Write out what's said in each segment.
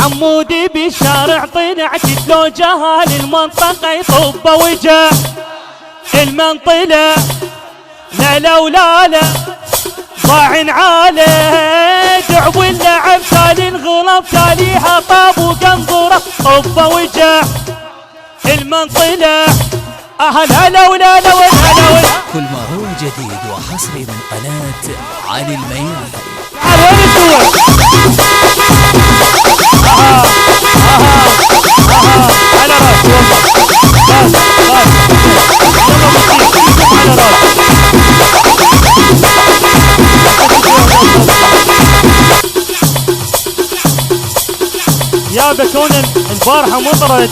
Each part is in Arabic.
حمودي بالشارع طلعت لو جهال المنطقة يطب وجه المنطلة لا لا ولا لا ضاعن عاله دعو اللعب تالي انغلب تاليها طاب وقنظره طب وجه المنطلة هلا ولا لا ولا كل ما هو جديد وحصري من قناة علي المياحي. وين الصور؟ على راسي والله يا بكون البارحة مطرت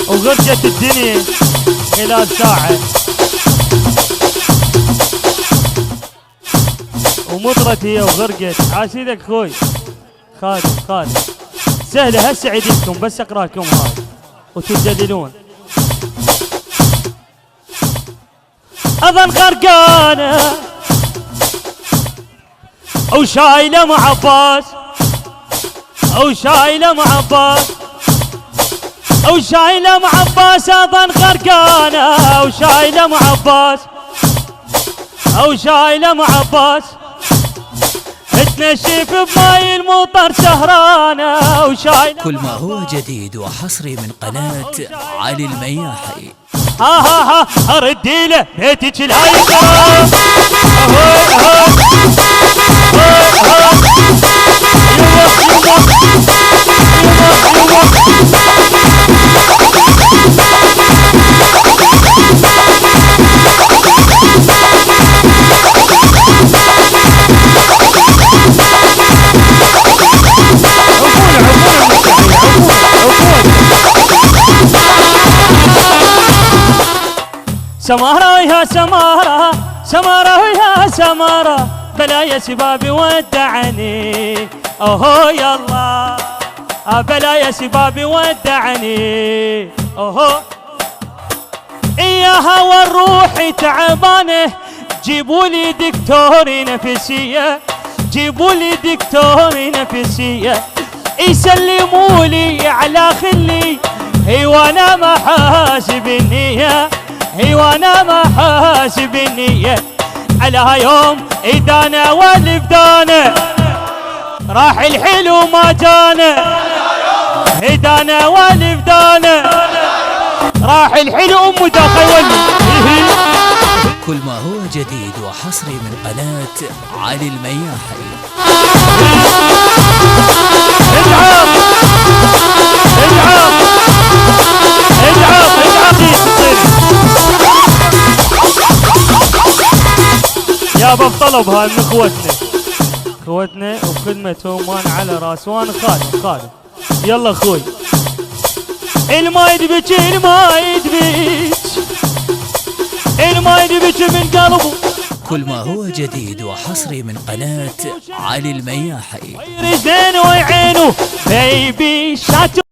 وغرقت الدنيا خلال ساعة ومطرت هي وغرقت. عاشيدك خوي خالد سهلة هسه عيدكم بس اقرا لكم هاي وتدللون. اظن غرقانة او شايلة مع عباس او شايلة مع عباس او شايلة مع عباس اظن غرقانة او شايلة مع عباس او شايلة مع عباس تنشف بماي المطر سهرانة وشايلة. كل ما هو جديد وحصري من قناة علي المياحي. ها ردي له بيتك الهاي سمارة يا سمارة يا سمارة بلا يا شبابي ودعني اوهو يلا بلا يا شبابي ودعني اوهو اياها والروح تعبانه جيبوا لي دكتور نفسيه جيبوا لي دكتور نفسيه يسلموا لي على خلي هي وانا ما حاسب النيه هي وانا ما حاسب النية على يوم ايدانا والبدانة راح الحلو ما جانا ايدانا والبدانة راح الحلو ام داخل ولي. كل ما هو جديد وحصري من قناة علي المياحي. يا باب طلب هاي من اخوتنا وخدمتهم وانا على راس وانا خادم يلا اخوي الما يدبج من قلبه. كل ما هو جديد وحصري من قناة علي المياحي. رجلين وعينه بيبي شات